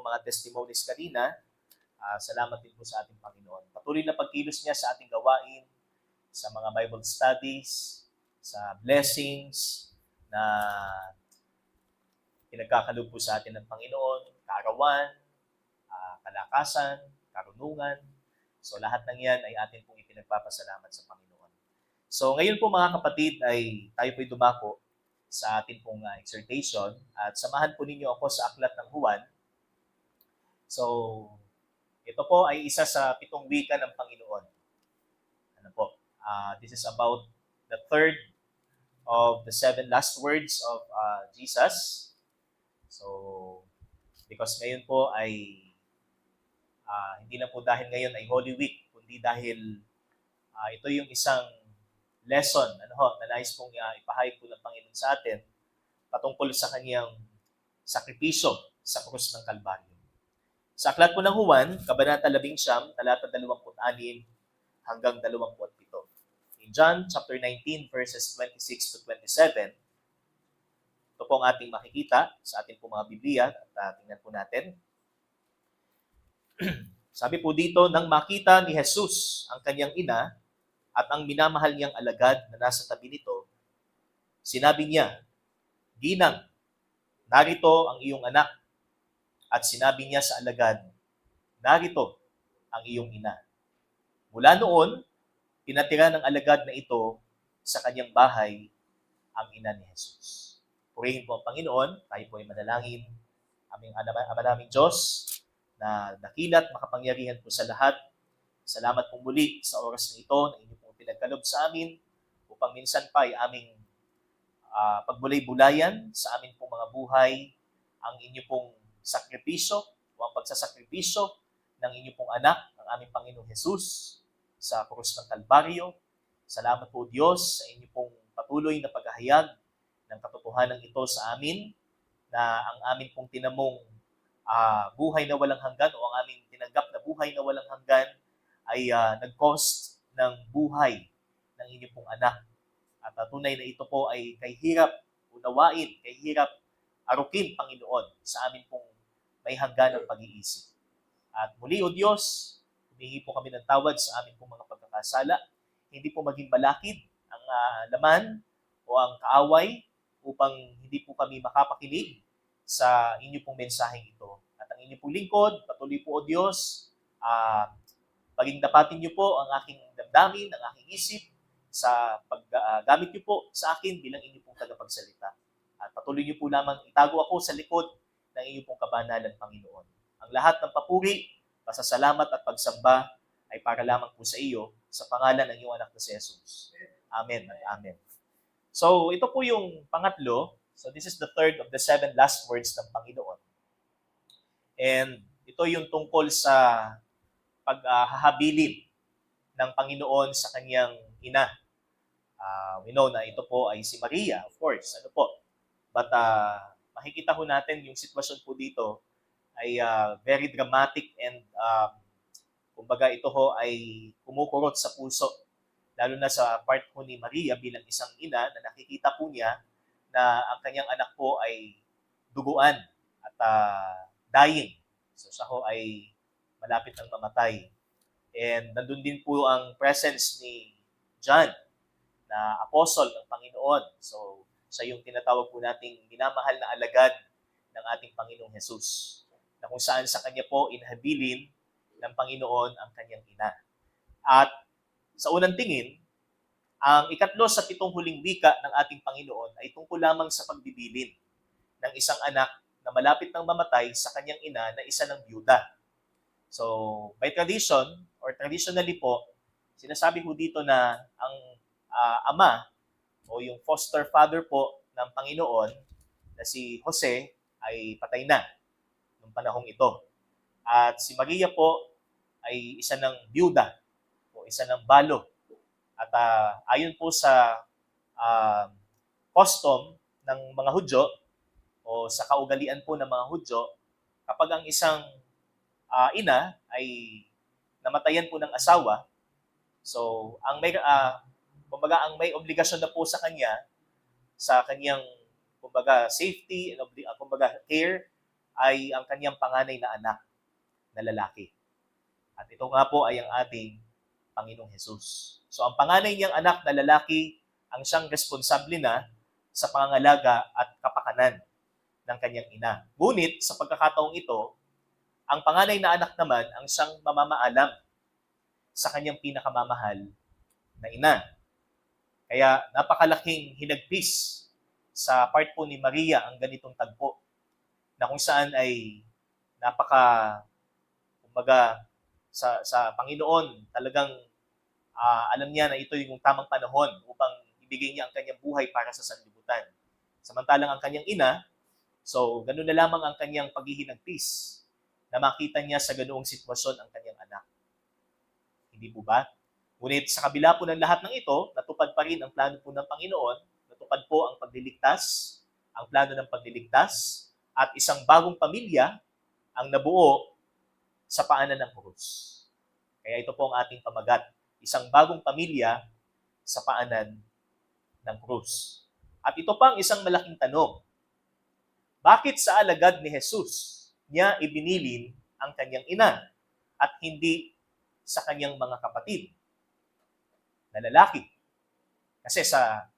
mga testimonies kanina. Salamat din po sa ating Panginoon. Patuloy na pagkilos niya sa ating gawain, sa mga Bible studies, sa blessings na pinagkakaloob po sa atin ng Panginoon, kaarawan, kalakasan, karunungan. So lahat ng yan ay atin pong ipinagpapasalamat sa Panginoon. So ngayon po mga kapatid ay tayo po'y dumako sa atin pong exhortation at samahan po ninyo ako sa aklat ng Juan. So ito po ay isa sa 7 wika ng Panginoon. Ano po? This is about the third of the 7 last words of Jesus. So because ngayon po ay hindi na po dahil ngayon ay Holy Week, kundi dahil ito yung isang lesson na nais pong ipahayag po ng Panginoon sa atin patungkol sa kanyang sakripisyo sa krus ng Kalbaryo. Sa aklat po ng Juan, Kabanata 11, talata 26 hanggang 27. In John chapter 19, verses 26 to 27, ito po ang ating makikita sa ating po mga Biblia at tingnan po natin. Sabi po dito, nang makita ni Jesus ang kanyang ina at ang minamahal niyang alagad na nasa tabi nito, sinabi niya, "Ginang, narito ang iyong anak." At sinabi niya sa alagad, "Narito ang iyong ina." Mula noon, pinatira ng alagad na ito sa kanyang bahay ang ina ni Jesus. Purihin po ang Panginoon, tayo po ay manalangin. Aming Ama naming Diyos, na dakilat, makapangyarihan po sa lahat. Salamat po muli sa oras na ito na inyo pong pinagkalob sa amin upang minsan pa ay aming pagbulay-bulayan sa amin pong mga buhay ang inyo pong sakripisyo o ang pagsasakripisyo ng inyo pong anak, ang aming Panginoong Jesus sa krus ng Kalbaryo. Salamat po Diyos sa inyo pong patuloy na paghahayag ng katotohanan ito sa amin na ang amin pong tinamong buhay na walang hanggan o ang aming tinanggap na buhay na walang hanggan ay nag-cost ng buhay ng inyong pong anak. At tunay na ito po ay kay hirap unawain, kay hirap arukin, Panginoon, sa amin pong may hanggan ng pag-iisip. At muli, O Diyos, humingi po kami ng tawad sa amin pong mga pagkakasala. Hindi po maging balakid ang laman o ang kaaway upang hindi po kami makapakinig sa inyo pong mensaheng ito. At ang inyo pong lingkod, patuloy po o Diyos, paging dapatin niyo po ang aking damdamin, ang aking isip, sa paggamit niyo po sa akin bilang inyo pong tagapagsalita. At patuloy niyo po lamang itago ako sa likod ng inyo pong kabanalan, Panginoon. Ang lahat ng papuri, pasasalamat at pagsamba ay para lamang po sa iyo, sa pangalan ng iyong anak na si Jesus. Amen at amen. So, ito po yung pangatlo. So this is the third of the 7 last words ng Panginoon. And ito yung tungkol sa paghahabilin ng Panginoon sa kanyang ina. We know na ito po ay si Maria, of course. Ano po? But makikita po natin yung sitwasyon po dito ay very dramatic and kumbaga ito ho ay kumukurot sa puso. Lalo na sa part po ni Maria bilang isang ina na nakikita po niya na ang kanyang anak po ay duguan at dying. So siya ho ay malapit ng mamatay. And nandun din po ang presence ni John na apostle ng Panginoon. So siya yung tinatawag po nating minamahal na alagad ng ating Panginoong Jesus. Na kung saan sa kanya po inhabilin ng Panginoon ang kanyang ina. At sa unang tingin, ang ikatlo sa 7 huling wika ng ating Panginoon ay tungkol lamang sa pagbibilin ng isang anak na malapit ng mamatay sa kanyang ina na isa ng byuda. So, by tradition, or traditionally po, sinasabi po dito na ang ama o yung foster father po ng Panginoon na si Jose ay patay na noong panahong ito. At si Maria po ay isa ng byuda o isa ng balo. At ayon po sa custom ng mga Hudyo o sa kaugalian po ng mga Hudyo, kapag ang isang ina ay namatayan po ng asawa, so ang may kumbaga ang may obligasyon na po sa kanya sa kanyang kumbaga safety and kumbaga care ay ang kanyang panganay na anak na lalaki. At ito nga po ay ang ating Panginoong Hesus. So ang panganay niyang anak na lalaki ang siyang responsable na sa pangangalaga at kapakanan ng kanyang ina. Ngunit sa pagkakataong ito, ang panganay na anak naman ang siyang mamamaalam sa kanyang pinakamamahal na ina. Kaya napakalaking hinagpis sa part po ni Maria ang ganitong tagpo na kung saan ay kumbaga, sa Panginoon talagang alam niya na ito yung tamang panahon upang ibigay niya ang kanyang buhay para sa sanlibutan. Samantalang ang kanyang ina, so ganun na lamang ang kanyang paghihinagpis na makita niya sa ganoong sitwasyon ang kanyang anak. Hindi po ba? Ngunit sa kabila po ng lahat ng ito, natupad pa rin ang plano po ng Panginoon, natupad po ang pagliligtas, ang plano ng pagliligtas, at isang bagong pamilya ang nabuo sa paanan ng krus. Kaya ito po ang ating pamagat, isang bagong pamilya sa paanan ng krus. At ito pa ang isang malaking tanong. Bakit sa alagad ni Jesus niya ibinilin ang kanyang ina at hindi sa kanyang mga kapatid na lalaki? Kasi sa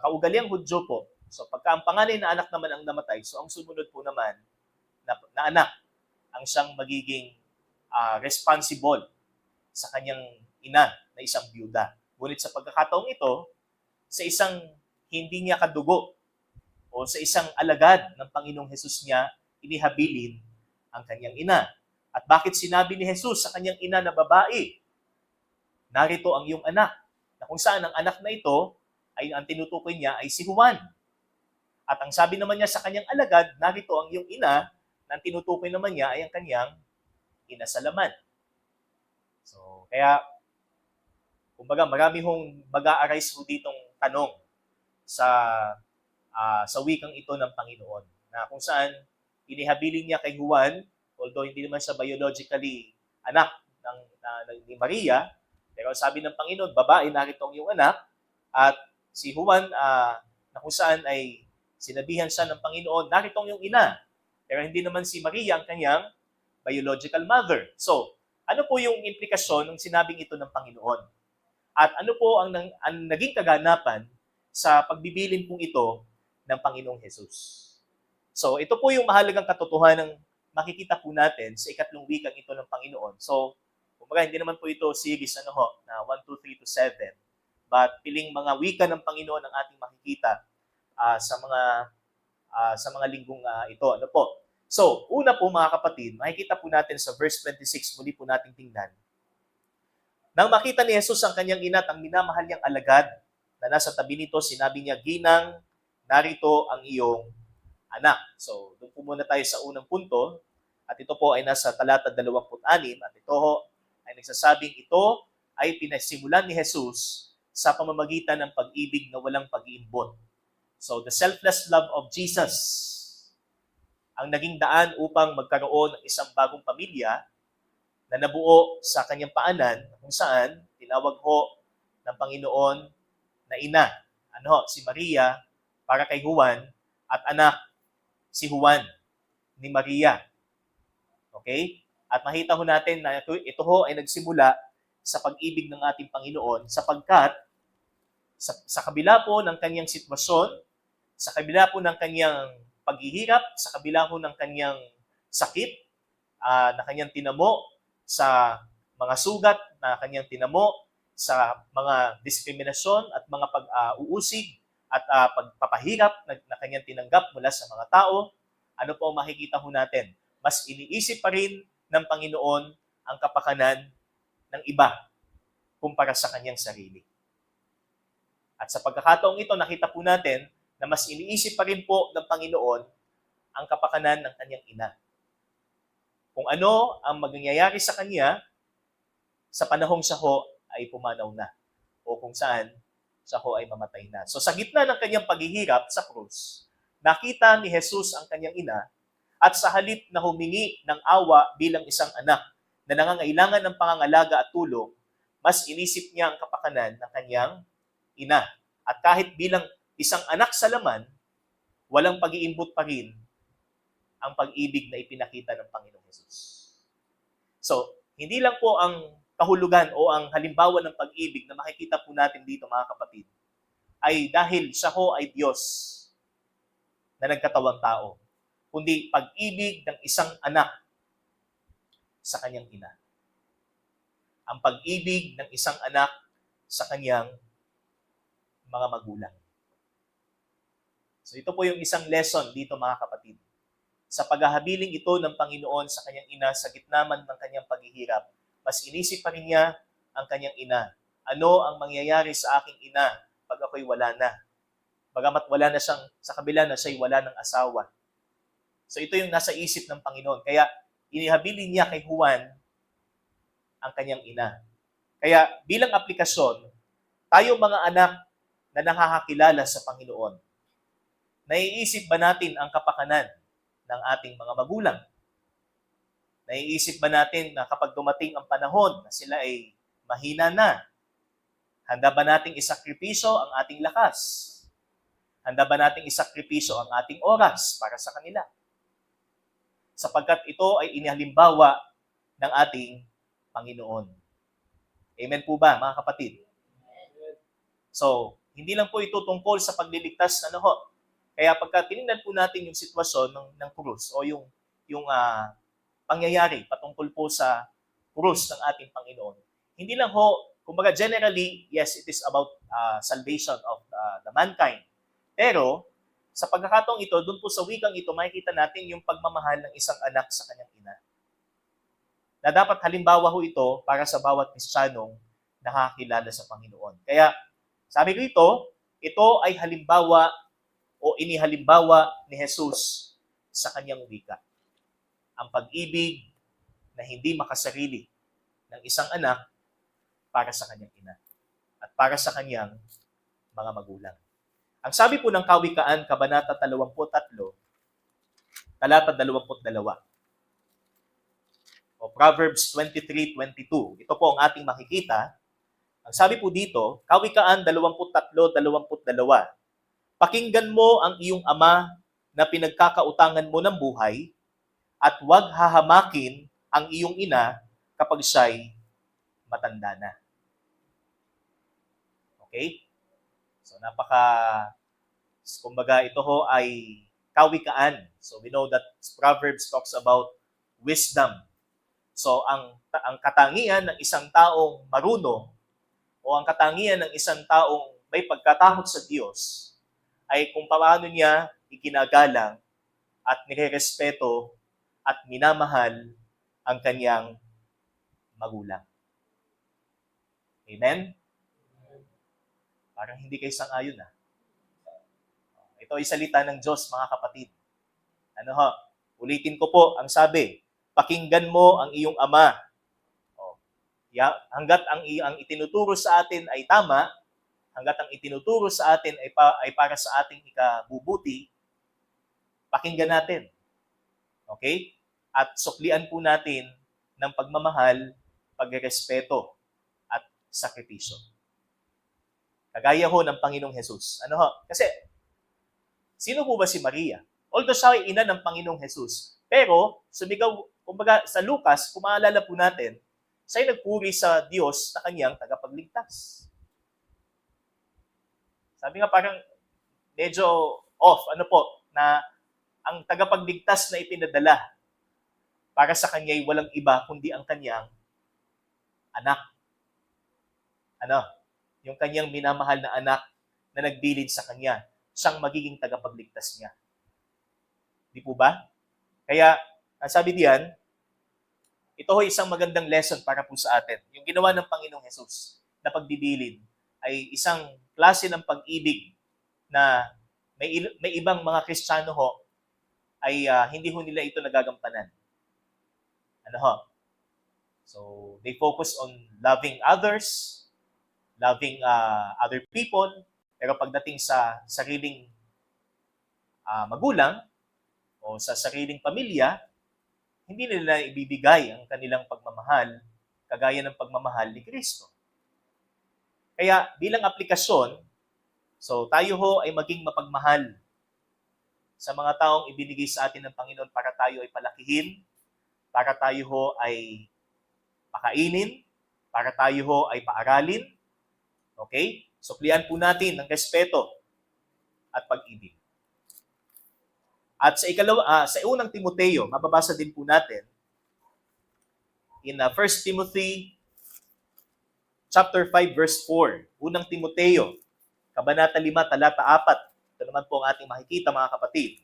kaugaliang Hudyo po, so pagka ang panganay na anak naman ang namatay, so ang sumunod po naman na anak ang siyang magiging responsible sa kanyang ina na isang byuda. Ngunit sa pagkakataong ito, sa isang hindi niya kadugo o sa isang alagad ng Panginoong Hesus niya, inihabilin ang kanyang ina. At bakit sinabi ni Jesus sa kanyang ina na babae, narito ang iyong anak, na kung saan ang anak na ito, ay ang tinutukoy niya ay si Juan. At ang sabi naman niya sa kanyang alagad, narito ang iyong ina, na ang tinutukoy naman niya ay ang kanyang ina sa laman. So, kaya, kumbaga, marami hong mag-a-arise ho ditong tanong sa wikang ito ng Panginoon, na kung saan inihabilin niya kay Juan, although hindi naman siya biologically anak ni Maria, pero sabi ng Panginoon, babae, narito ang iyong anak, at si Juan, na kung saan ay sinabihan siya ng Panginoon, narito ang iyong ina, pero hindi naman si Maria ang kanyang biological mother. So, ano po yung implikasyon ng sinabing ito ng Panginoon? At ano po ang naging kaganapan sa pagbibilin pong ito ng Panginoong Hesus? So, ito po yung mahalagang katotohanan ng makikita po natin sa ikatlong wikang ito ng Panginoon. So, kumbaga, hindi naman po ito series na 1, 2, 3 to 7, but piling mga wika ng Panginoon ang ating makikita sa mga linggong ito. Ano po? So, una po mga kapatid, makikita po natin sa verse 26, muli po nating tingnan. Nang makita ni Jesus ang kanyang ina at ang minamahal niyang alagad na nasa tabi nito, sinabi niya, Ginang, narito ang iyong anak. So, doon po muna tayo sa unang punto. At ito po ay nasa talata 26. At ito ay nagsasabing ito ay pinasimulan ni Jesus sa pamamagitan ng pag-ibig na walang pag-iimbot. So, the selfless love of Jesus ang naging daan upang magkaroon ng isang bagong pamilya na nabuo sa kanyang paanan, kung saan tinawag ho ng Panginoon na ina. Si Maria para kay Juan at anak si Juan ni Maria. Okay? At makita ho natin na ito ho ay nagsimula sa pag-ibig ng ating Panginoon sapagkat sa kabila po ng kanyang sitwasyon, sa kabila po ng kanyang paghihirap, sa kabila po ng kanyang sakit na kanyang tinamo, sa mga sugat na kanyang tinamo, sa mga diskriminasyon at mga pag-uusig at pagpapahirap na kanyang tinanggap mula sa mga tao, ano po ang makikita ho natin? Mas iniisip pa rin ng Panginoon ang kapakanan ng iba kumpara sa kanyang sarili. At sa pagkakataong ito, nakita po natin na mas iniisip pa rin po ng Panginoon ang kapakanan ng kanyang ina. Kung ano ang mangyayari sa kanya sa panahong siya ho ay pumanaw na o kung saan siya ho ay mamatay na. So sa gitna ng kanyang paghihirap sa krus, nakita ni Jesus ang kanyang ina at sa halip na humingi ng awa bilang isang anak na nangangailangan ng pangangalaga at tulong, mas inisip niya ang kapakanan ng kanyang ina. At kahit bilang isang anak sa laman, walang pag-iimbot pa rin ang pag-ibig na ipinakita ng Panginoong Hesus. So, hindi lang po ang kahulugan o ang halimbawa ng pag-ibig na makikita po natin dito, mga kapatid, ay dahil siya ho ay Diyos na nagkatawang tao, kundi pag-ibig ng isang anak sa kanyang ina. Ang pag-ibig ng isang anak sa kanyang mga magulang. So ito po yung isang lesson dito, mga kapatid. Sa paghahabiling ito ng Panginoon sa kanyang ina sa gitna man ng kanyang paghihirap, mas inisip pa rin niya ang kanyang ina. Ano ang mangyayari sa aking ina pag ako'y wala na? Bagamat wala na siyang, sa kabila na siya'y wala ng asawa. So ito yung nasa isip ng Panginoon. Kaya inihabilin niya kay Juan ang kanyang ina. Kaya bilang aplikasyon, tayo mga anak na nakakakilala sa Panginoon, naiisip ba natin ang kapakanan ng ating mga magulang? Naiisip ba natin na kapag dumating ang panahon na sila ay mahina na, handa ba nating isakripisyo ang ating lakas? Handa ba nating isakripisyo ang ating oras para sa kanila? Sapagkat ito ay inihalimbawa ng ating Panginoon. Amen po ba, mga kapatid? So, hindi lang po ito tungkol sa pagliligtas Kaya pagka tinignan po natin yung sitwasyon ng krus o yung pangyayari patungkol po sa krus ng ating Panginoon, hindi lang kumbaga generally, yes, it is about salvation of the mankind. Pero, sa pagkakataong ito, doon po sa wikang ito, makikita natin yung pagmamahal ng isang anak sa kanyang ina. Na dapat halimbawa ito para sa bawat Kristiyanong nakakilala sa Panginoon. Kaya, sabi rito, ito ay halimbawa o inihalimbawa ni Jesus sa kanyang wika. Ang pag-ibig na hindi makasarili ng isang anak para sa kanyang ina at para sa kanyang mga magulang. Ang sabi po ng Kawikaan, Kabanata 23, talata 22, o Proverbs 23:22. Ito po ang ating makikita. Ang sabi po dito, Kawikaan 23:22, pakinggan mo ang iyong ama na pinagkakautangan mo ng buhay at huwag hahamakin ang iyong ina kapag siya'y matanda na. Okay? So, kumbaga ito ay kawikaan. So, we know that Proverbs talks about wisdom. So, ang katangian ng isang taong marunong o ang katangian ng isang taong may pagkatakot sa Diyos ay kung paano niya iginagalang at nirerespeto at minamahal ang kanyang magulang. Amen? Parang hindi kayo sang-ayon Ito ay salita ng Diyos, mga kapatid. Ulitin ko po ang sabi, pakinggan mo ang iyong ama. Hanggat ang itinuturo sa atin ay tama, hanggat ang itinuturo sa atin ay para sa ating ikabubuti, pakinggan natin. Okay? At suklian po natin ng pagmamahal, pagrespeto, at sakripisyo. Kagaya ng Panginoong Jesus. Kasi, sino po ba si Maria? Although siya ay ina ng Panginoong Jesus, pero sumigaw, kumbaga sa Lucas, kung maalala po natin, siya ay nagpuri sa Diyos na kanyang tagapagligtas. Sabi nga parang medyo off, na ang tagapagligtas na ipinadala para sa kanya ay walang iba kundi ang kanyang anak. Yung kanyang minamahal na anak na nagbilin sa kanya, siyang magiging tagapagligtas niya. Di po ba? Kaya, ang sabi diyan, ito ay isang magandang lesson para po sa atin. Yung ginawa ng Panginoong Jesus na pagbibilin ay isang klase ng pag-ibig na may ibang mga Kristiyano ay hindi nila ito nagagampanan. So, they focus on loving others, loving other people, pero pagdating sa sariling magulang o sa sariling pamilya, hindi nila ibibigay ang kanilang pagmamahal kagaya ng pagmamahal ni Kristo. Kaya bilang aplikasyon, so tayo ay maging mapagmahal sa mga taong ibinigay sa atin ng Panginoon para tayo ay palakihin, para tayo ho ay pakainin, para tayo ho ay paaralin. Okay? Suklian po natin ng respeto at pag-ibig. At sa unang Timoteo, mababasa din po natin in 1 Timothy chapter 5 verse 4. Unang Timoteo, kabanata 5, talata 4. Ito naman po ang ating makikita, mga kapatid.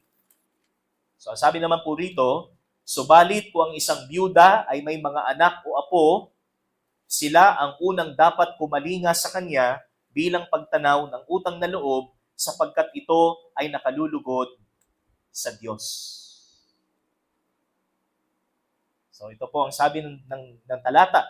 So, sabi naman po rito, subalit kung ang isang byuda ay may mga anak o apo, sila ang unang dapat kumalinga sa kanya bilang pagtanaw ng utang na loob sapagkat ito ay nakalulugod sa Diyos. So ito po ang sabi ng talata,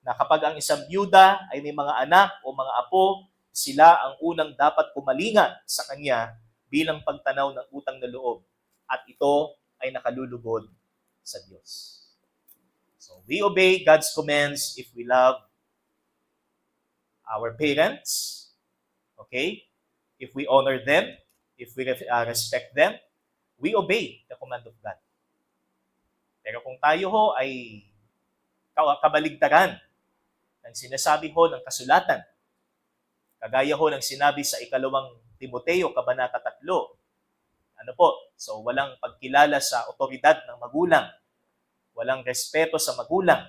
na kapag ang isang byuda ay may mga anak o mga apo, sila ang unang dapat kumalinga sa kanya bilang pagtanaw ng utang na loob. At ito ay nakalulugod sa Diyos. So we obey God's commands if we love our parents, okay? If we honor them, if we respect them, we obey the command of God. Pero kung tayo ho ay kabaligtaran ng sinasabi ho ng kasulatan, kagaya ho ng sinabi sa 2 Timoteo, kabanata 3, ano po? So, walang pagkilala sa otoridad ng magulang, walang respeto sa magulang,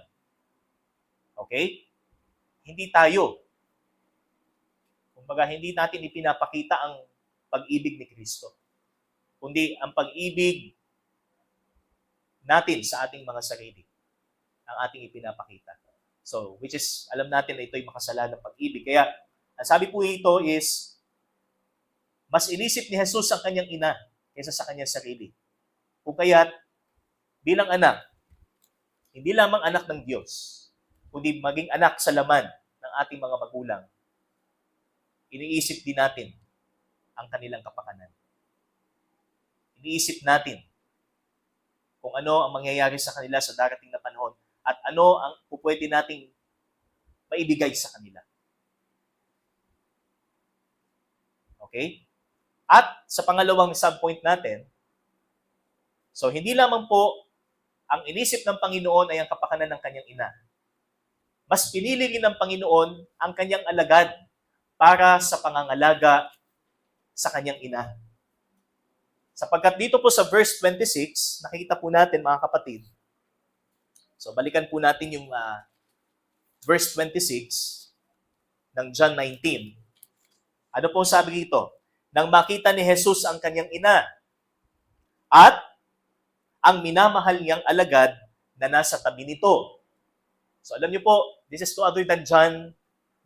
okay? Hindi tayo. Kumbaga, hindi natin ipinapakita ang pag-ibig ni Kristo, kundi ang pag-ibig natin sa ating mga sarili ang ating ipinapakita. So, which is, alam natin na ito'y makasalanang pag-ibig. Kaya, ang sabi po ito is, mas inisip ni Jesus ang kanyang ina kaysa sa kanyang sarili. Kung kaya't, bilang anak, hindi lamang anak ng Diyos, kundi maging anak sa laman ng ating mga magulang, iniisip din natin ang kanilang kapakanan. Iniisip natin kung ano ang mangyayari sa kanila sa darating na panahon at ano ang pupwede nating maibigay sa kanila. Okay? At sa pangalawang subpoint natin, so hindi lamang po ang inisip ng Panginoon ay ang kapakanan ng kanyang ina. Mas pinili rin ng Panginoon ang kanyang alagad para sa pangangalaga sa kanyang ina. Sapagkat dito po sa verse 26, nakikita po natin, mga kapatid. So, balikan po natin yung verse 26 ng John 19. Ano po sabi dito? Nang makita ni Jesus ang kanyang ina at ang minamahal niyang alagad na nasa tabi nito. So, alam niyo po, this is no other than John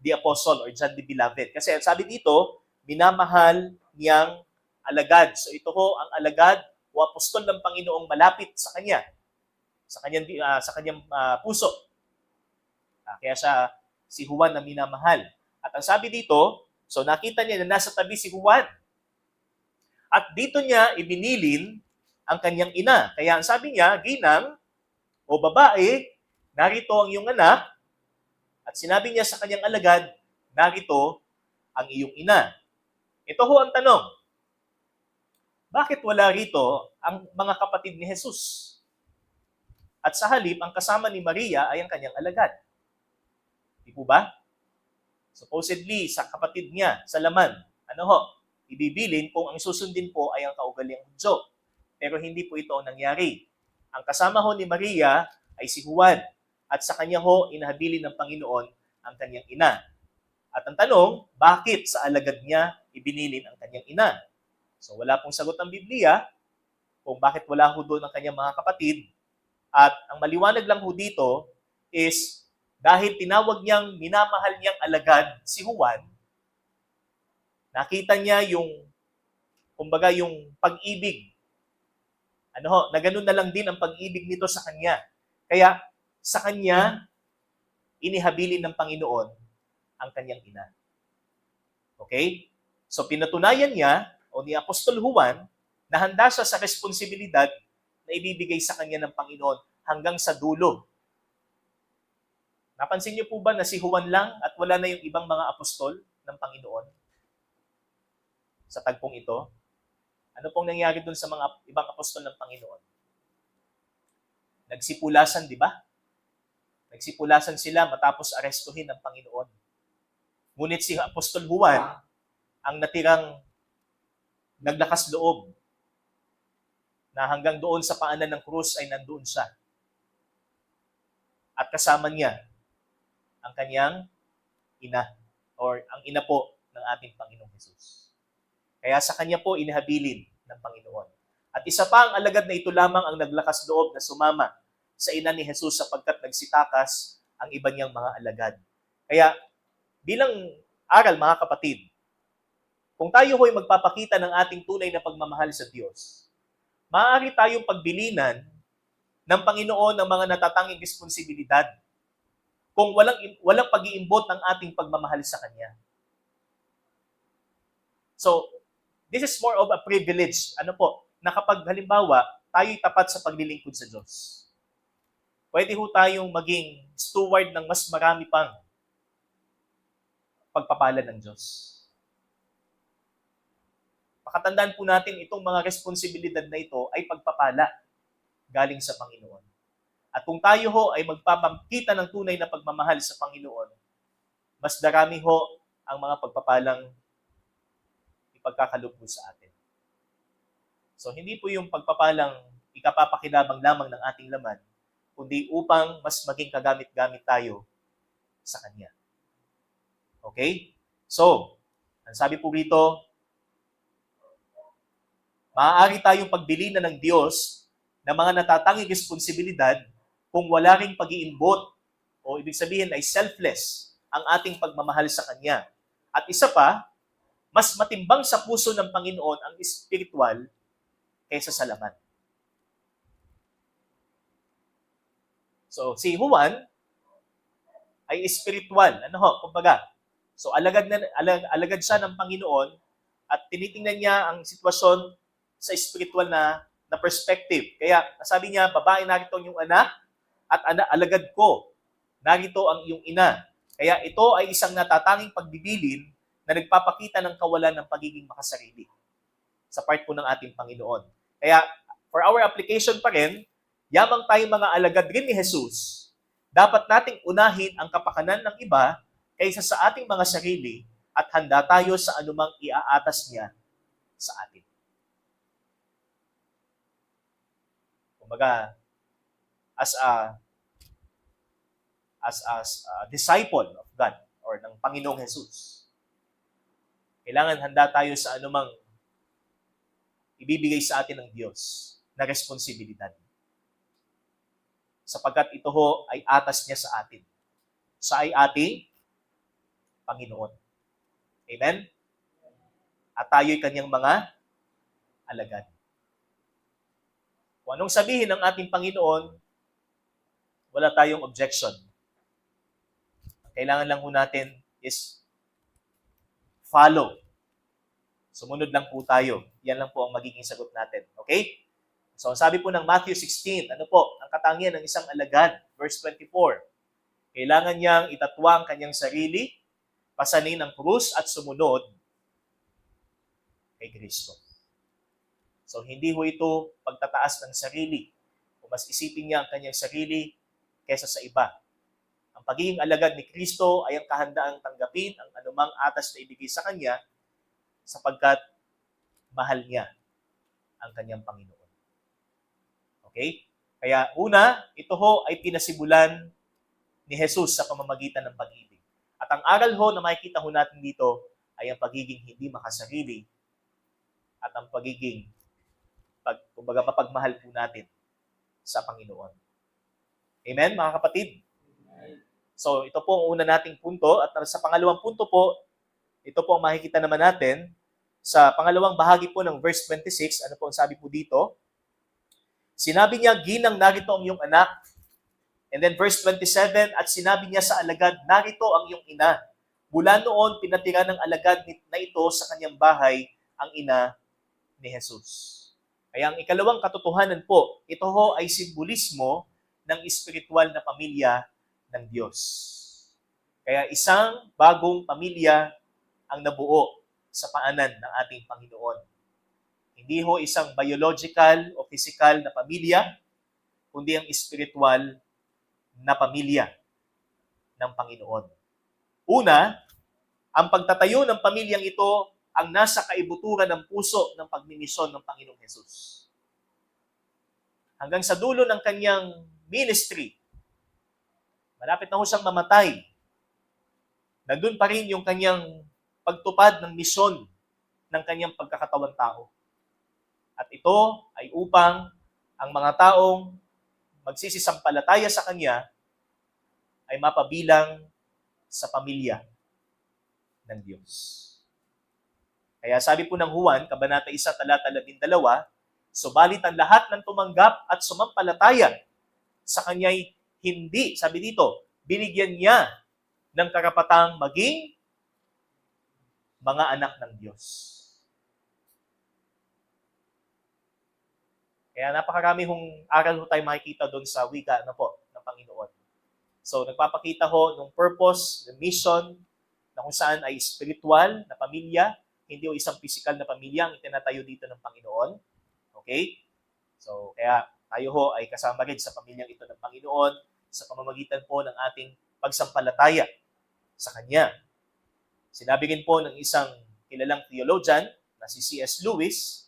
the Apostle or John the Beloved. Kasi sabi dito, minamahal niyang alagad. So ito ho ang alagad o apostol ng Panginoong malapit sa kanya, sa kanyang puso. Kaya siya si Juan na minamahal. At ang sabi dito, so nakita niya na nasa tabi si Juan. At dito niya ibinilin ang kanyang ina. Kaya ang sabi niya, ginang o babae, narito ang iyong anak. At sinabi niya sa kanyang alagad, narito ang iyong ina. Ito ho ang tanong. Bakit wala rito ang mga kapatid ni Jesus? At sa halip, ang kasama ni Maria ay ang kanyang alagad. Di po ba? Supposedly, sa kapatid niya, sa laman, ano ho, ibibilin kung ang susundin po ay ang kaugaliang Hudyo. Pero hindi po ito ang nangyari. Ang kasama ho ni Maria ay si Juan. At sa kanya ho, inahabilin ng Panginoon ang kanyang ina. At ang tanong, bakit sa alagad niya ibinilin ang kanyang ina? So wala pong sagot ang Biblia kung bakit wala ho doon ang kanyang mga kapatid. At ang maliwanag lang ho dito is dahil tinawag niyang minamahal niyang alagad si Juan, nakita niya yung, kumbaga yung pag-ibig. Ano ho, na ganun na lang din ang pag-ibig nito sa kanya. Kaya sa kanya, inihabilin ng Panginoon ang kanyang ina. Okay? So pinatunayan niya o ni Apostol Juan na handa siya sa responsibilidad na ibibigay sa kanya ng Panginoon hanggang sa dulo. Napansin niyo po ba na si Juan lang at wala na yung ibang mga apostol ng Panginoon sa tagpong ito? Ano pong nangyari dun sa mga ibang apostol ng Panginoon? Nagsipulasan, di ba? Nagsipulasan sila matapos arestuhin ng Panginoon. Ngunit si Apostol Juan, ang natirang naglakas loob na hanggang doon sa paanan ng krus ay nandoon siya. At kasama niya ang kanyang ina or ang ina po ng ating Panginoong Hesus. Kaya sa kanya po inihabilin ng Panginoon. At isa pa ang alagad na ito lamang ang naglakas loob na sumama sa ina ni Jesus sapagkat nagsitakas ang iba niyang mga alagad. Kaya bilang aral mga kapatid, kung tayo ho'y magpapakita ng ating tunay na pagmamahal sa Diyos, maaari tayong pagbilinan ng Panginoon ng mga natatanging responsibilidad kung walang pag-iimbot ng ating pagmamahal sa Kanya. So, this is more of a privilege. Ano po? Na kapag halimbawa, tayo'y tapat sa paglilingkod sa Diyos. Pwede ho tayong maging steward ng mas marami pang pagpapala ng Diyos. Pakatandaan po natin itong mga responsibilidad na ito ay pagpapala galing sa Panginoon. At kung tayo ho ay magpapakita ng tunay na pagmamahal sa Panginoon, mas darami ho ang mga pagpapalang ipagkakaloob mo sa atin. So, hindi po yung pagpapalang ikapapakinabang lamang ng ating laman, kundi upang mas maging kagamit-gamit tayo sa Kanya. Okay? So, ang sabi po rito, maaari tayong pagbilinan ng Diyos ng mga natatanging responsibilidad kung wala ring pag-iimbot o ibig sabihin ay selfless ang ating pagmamahal sa Kanya. At isa pa, mas matimbang sa puso ng Panginoon ang espiritual kaysa sa laman. So, si Juan ay espiritual. Ano ho? Kumbaga, so alagad siya ng Panginoon at tinitingnan niya ang sitwasyon sa espiritual na perspective. Kaya, sabi niya, babae, narito ang iyong anak at alagad ko, narito ang iyong ina. Kaya ito ay isang natatanging pagbibilin na nagpapakita ng kawalan ng pagiging makasarili sa part po ng ating Panginoon. Kaya, for our application pa rin, yamang tayong mga alagad rin ni Jesus, dapat nating unahin ang kapakanan ng iba kaysa sa ating mga sarili at handa tayo sa anumang iaatas niya sa atin. Kumbaga, as a disciple of God or ng Panginoong Jesus, kailangan handa tayo sa anumang ibibigay sa atin ng Diyos na responsibilidad. Sapagkat ito ho ay atas niya sa atin. Siya ay ating Panginoon. Amen? At tayo'y kanyang mga alagad. Kung anong sabihin ng ating Panginoon, wala tayong objection. Ang kailangan lang po natin is follow. Sumunod lang po tayo. Yan lang po ang magiging sagot natin. Okay? So, sabi po ng Matthew 16, ano po, ang katangian ng isang alagad, verse 24, kailangan niyang itatwa ang kanyang sarili, pasanin ang krus at sumunod kay Kristo. So, hindi ho ito pagtataas ng sarili. O mas isipin niya ang kanyang sarili kaysa sa iba. Ang pagiging alagad ni Kristo ay ang kahandaang tanggapin ang anumang atas na ibigay sa kanya sapagkat mahal niya ang kanyang Panginoon. Okay? Kaya una, ito ho ay pinasibulan ni Jesus sa pamamagitan ng pag-ibig. At ang aral ho na makikita ho natin dito ay ang pagiging hindi makasarili at ang pagiging kumbaga mapagmahal po natin sa Panginoon. Amen, mga kapatid? So, ito po ang una nating punto. At sa pangalawang punto po, ito po ang makikita naman natin sa pangalawang bahagi po ng verse 26. Ano po ang sabi po dito? Sinabi niya, ginang, narito ang iyong anak. And then verse 27, at sinabi niya sa alagad, narito ang iyong ina. Mula noon, pinatira ng alagad na ito sa kanyang bahay ang ina ni Jesus. Kaya ang ikalawang katotohanan po, ito ho ay simbolismo ng espiritual na pamilya ng Diyos. Kaya isang bagong pamilya ang nabuo sa paanan ng ating Panginoon. Hindi ho isang biological o physical na pamilya, kundi ang spiritual na pamilya ng Panginoon. Una, ang pagtatayo ng pamilyang ito ang nasa kaibuturan ng puso ng pagmimisyon ng Panginoong Hesus. Hanggang sa dulo ng kanyang ministry, malapit na ho siyang mamatay, nandun pa rin yung kanyang pagtupad ng misyon ng kanyang pagkakatawang tao. At ito ay upang ang mga taong magsisisampalataya sa kanya ay mapabilang sa pamilya ng Diyos. Kaya sabi po ng Juan, Kabanata 1, talata 12, subalit ang lahat ng tumanggap at sumampalataya sa kanya'y hindi, sabi dito, binigyan niya ng karapatang maging mga anak ng Diyos. Kaya napakarami hong aral ho tayo makikita doon sa wika na po ng Panginoon. So, nagpapakita ho ng purpose, ng mission, na kung saan ay spiritual na pamilya, hindi o isang physical na pamilya ang itinatayo dito ng Panginoon. Okay? So, kaya tayo ho ay kasama rin sa pamilyang ito ng Panginoon sa pamamagitan po ng ating pagsampalataya sa Kanya. Sinabi rin po ng isang kilalang theologian na si C.S. Lewis,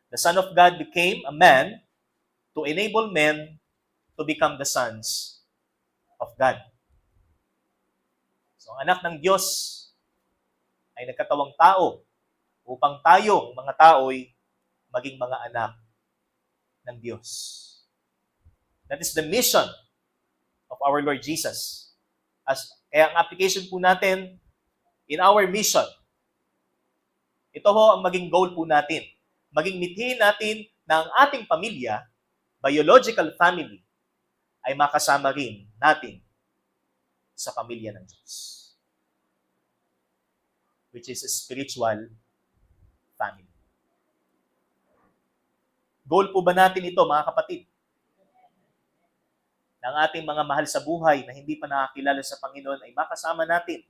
the Son of God became a man to enable men to become the sons of God. So, ang anak ng Diyos ay nagkatawang tao upang tayong mga tao'y maging mga anak ng Diyos. That is the mission of our Lord Jesus. Kaya ang application po natin in our mission, ito ho ang maging goal po natin. Maging mithiin natin na ang ating pamilya, biological family, ay makasama rin natin sa pamilya ng Diyos, which is a spiritual family. Goal po ba natin ito, mga kapatid? Ng ating mga mahal sa buhay na hindi pa nakakilala sa Panginoon ay makasama natin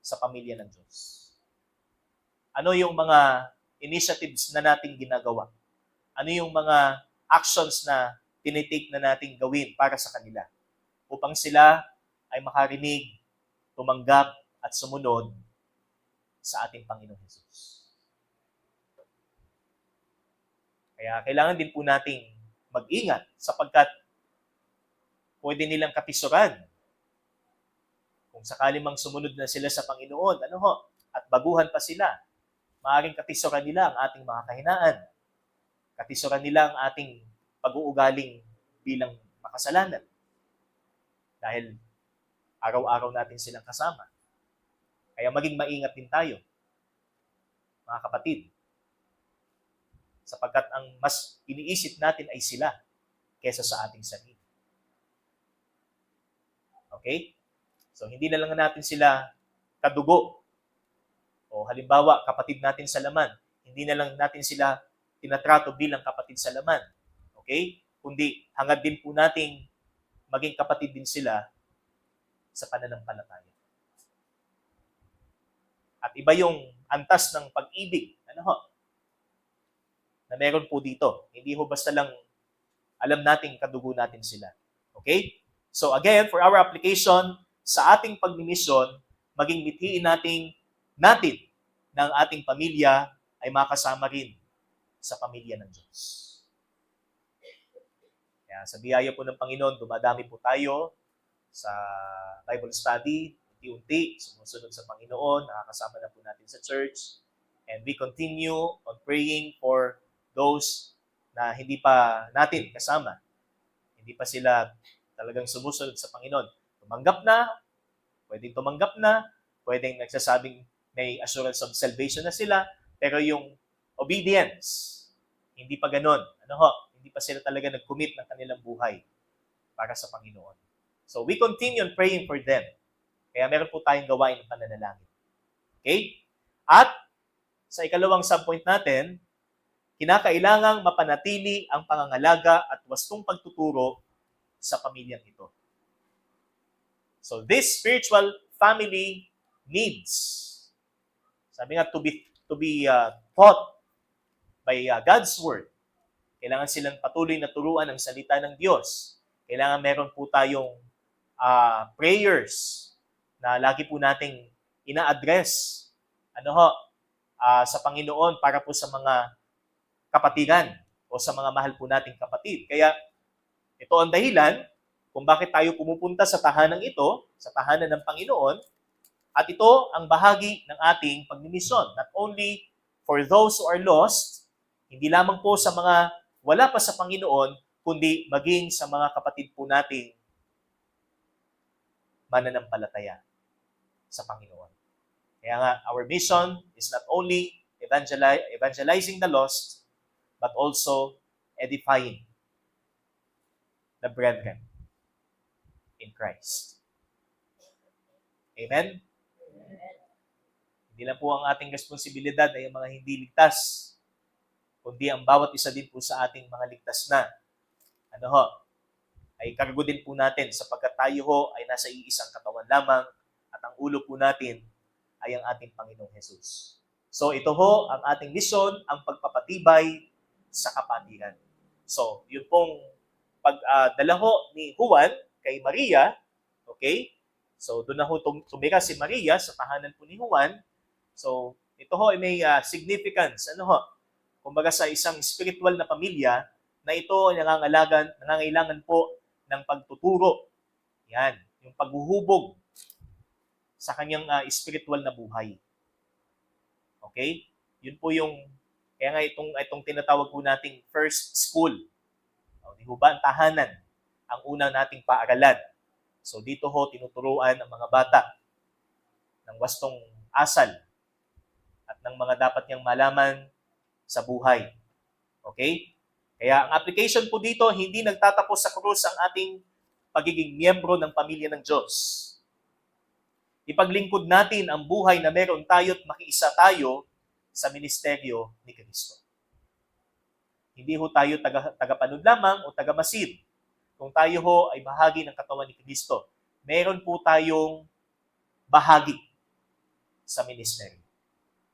sa pamilya ng Diyos. Ano yung mga initiatives na nating ginagawa? Ano yung mga actions na tinitake na nating gawin para sa kanila upang sila ay makarinig, tumanggap at sumunod sa ating Panginoong Hesus. Kaya kailangan din po nating mag-ingat sapagkat pwede nilang kapisuran kung sakali mang sumunod na sila sa Panginoon, at baguhan pa sila, maaaring katisuran nila ang ating mga kahinaan. Katisuran nila ang ating pag-uugaling bilang makasalanan. Dahil araw-araw natin silang kasama. Kaya maging maingat din tayo, mga kapatid. Sapagkat ang mas iniisip natin ay sila kesa sa ating sarili. Okay? So, hindi na lang natin sila kadugo. O halimbawa, kapatid natin sa laman. Hindi na lang natin sila tinatrato bilang kapatid sa laman. Okay? Kundi hangad din po nating maging kapatid din sila sa pananampalataya. At iba yung antas ng pag-ibig. Na meron po dito. Hindi ho basta lang alam nating kadugo natin sila. Okay? So again, for our application, sa ating pagmimisyon, maging mithiin natin na ang ating pamilya ay makasama rin sa pamilya ng Diyos. Kaya sa biyaya po ng Panginoon, dumadami po tayo sa Bible study, unti-unti, sumusunod sa Panginoon, nakakasama na po natin sa church, and we continue on praying for those na hindi pa natin kasama. Hindi pa sila talagang sumusunod sa Panginoon. Tumanggap na, pwedeng nagsasabing may assurance of salvation na sila, pero yung obedience, hindi pa ganon. Hindi pa sila talaga nag-commit ng kanilang buhay para sa Panginoon. So we continue on praying for them. Kaya meron po tayong gawain ng pananalangin. Okay? At sa ikalawang subpoint natin, kinakailangang mapanatili ang pangangalaga at wastong pagtuturo sa pamilyang ito. So this spiritual family needs, sabi nga, to be taught God's Word. Kailangan silang patuloy na turuan ang salita ng Diyos. Kailangan meron po tayong prayers na lagi po nating ina-address sa Panginoon para po sa mga kapatiran o sa mga mahal po nating kapatid. Kaya ito ang dahilan kung bakit tayo pumupunta sa tahanang ito, sa tahanan ng Panginoon, at ito ang bahagi ng ating pagmimisyon. Not only for those who are lost, hindi lamang po sa mga wala pa sa Panginoon, kundi maging sa mga kapatid po nating mananampalataya sa Panginoon. Kaya nga, our mission is not only evangelizing the lost, but also edifying the brethren in Christ. Amen? Hindi lang po ang ating responsibilidad ay ang mga hindi ligtas, kundi ang bawat isa din po sa ating mga ligtas na, ay kargo din po natin sapagkat tayo ay nasa iisang katawan lamang at ang ulo po natin ay ang ating Panginoong Jesus. So ito ang ating mission, ang pagpapatibay sa kapatiran. So, yun pong pagdala ni Juan kay Maria, okay? So, doon na tumira si Maria sa tahanan po ni Juan. So, ito ay may significance. Kumbaga sa isang spiritual na pamilya na ito ay nangangailangan po ng pagtuturo. Yan, yung paghuhubog sa kanyang spiritual na buhay. Okay? Yun po yung, kaya nga itong tinatawag po nating first school. Di ba ang tahanan, ang unang nating paaralan. So dito tinuturuan ang mga bata ng wastong asal at ng mga dapat niyang malaman sa buhay. Okay? Kaya ang application po dito, hindi nagtatapos sa krus ang ating pagiging miyembro ng pamilya ng Diyos. Ipaglingkod natin ang buhay na meron tayo at makiisa tayo sa ministeryo ni Kristo. Hindi tayo tagapanood lamang o tagamasid. Kung tayo ay bahagi ng katawan ni Kristo, meron po tayong bahagi sa ministeryo.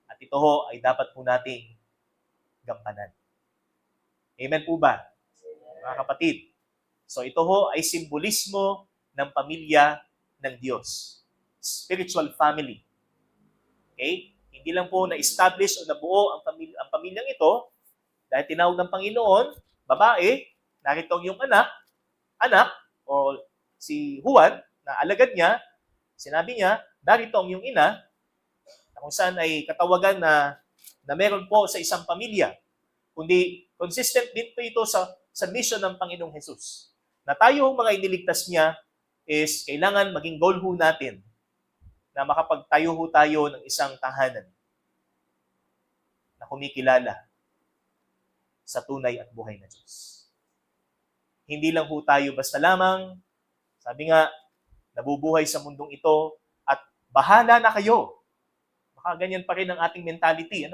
At ito ay dapat po nating gampanan. Amen po ba, mga kapatid? So ito ay simbolismo ng pamilya ng Diyos. Spiritual family. Okay? Hindi lang po na-establish o nabuo ang pamilyang ito dahil tinawag ng Panginoon, babae, narito ang iyong anak, o si Juan, na alagad niya, sinabi niya, narito ang iyong ina, na kung saan ay katawagan na meron po sa isang pamilya. Kundi consistent din po ito sa mission ng Panginoong Jesus. Na tayo mga iniligtas niya is kailangan maging goal natin na makapagtayo tayo ng isang tahanan na kumikilala sa tunay at buhay na Diyos. Hindi lang tayo basta lamang, sabi nga, nabubuhay sa mundong ito at bahala na kayo. Baka ganyan pa rin ang ating mentality.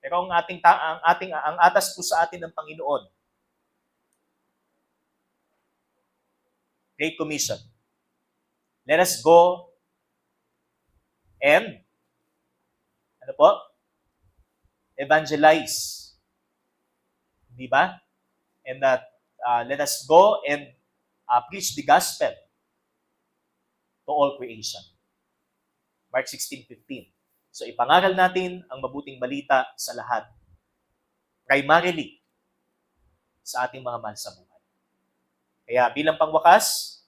Pero ang atas po sa atin ng Panginoon, Great Commission. Let us go and evangelize. Di ba? And let us go and preach the gospel to all creation. Mark 16:15. So ipangaral natin ang mabuting balita sa lahat. Primarily sa ating mga mahal sa buhay. Kaya bilang pangwakas,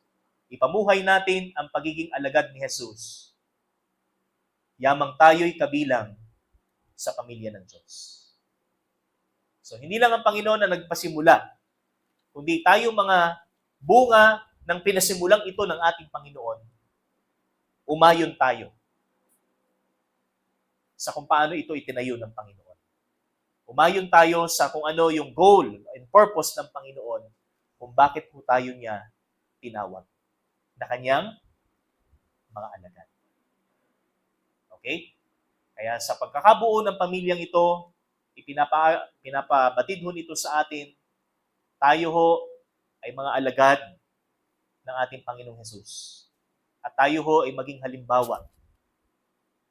ipamuhay natin ang pagiging alagad ni Jesus. Yamang tayo'y kabilang sa pamilya ng Diyos. So, hindi lang ang Panginoon na nagpasimula, kundi tayo mga bunga ng pinasimulang ito ng ating Panginoon, umayon tayo sa kung paano ito itinayo ng Panginoon. Umayon tayo sa kung ano yung goal and purpose ng Panginoon kung bakit po tayo niya tinawag na kanyang mga alagad. Okay? Kaya sa pagkakabuo ng pamilyang ito, pinapabatid ito sa atin, tayo ay mga alagad ng ating Panginoong Jesus. At tayo ay maging halimbawa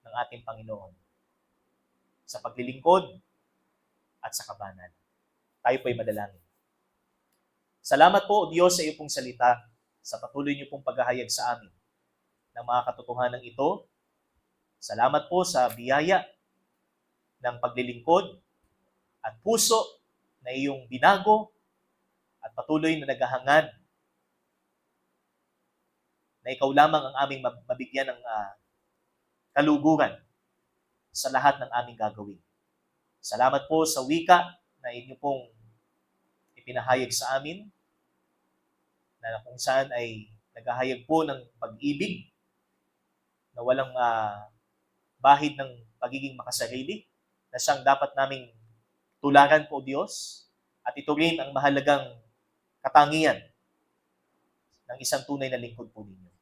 ng ating Panginoon sa paglilingkod, at sa kabanalan. Tayo po'y madalangin. Salamat po, O Diyos, sa iyo pong salita, sa patuloy niyo pong paghahayag sa amin ng mga katotohanan ito. Salamat po sa biyaya ng paglilingkod at puso na iyong binago at patuloy na naghahangad na ikaw lamang ang aming mabigyan ng kaluguran sa lahat ng aming gagawin. Salamat po sa wika na inyo pong ipinahayag sa amin, na kung saan ay naghahayag po ng pag-ibig na walang bahid ng pagiging makasarili, na siyang dapat naming tularan po, Diyos, at ito rin ang mahalagang katangian ng isang tunay na lingkod po ninyo.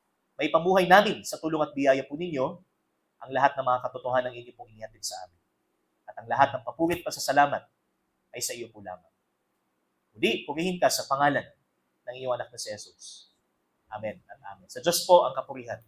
May pamuhay namin sa tulong at biyaya po ninyo ang lahat ng mga katotohanan ng inyo pong inihatid sa amin. At ang lahat ng papurit pa sa salamat ay sa iyo po lamang. Muli, purihin ka sa pangalan ng iyong anak na si Jesus. Amen at amen. Sa Diyos po ang kapurihan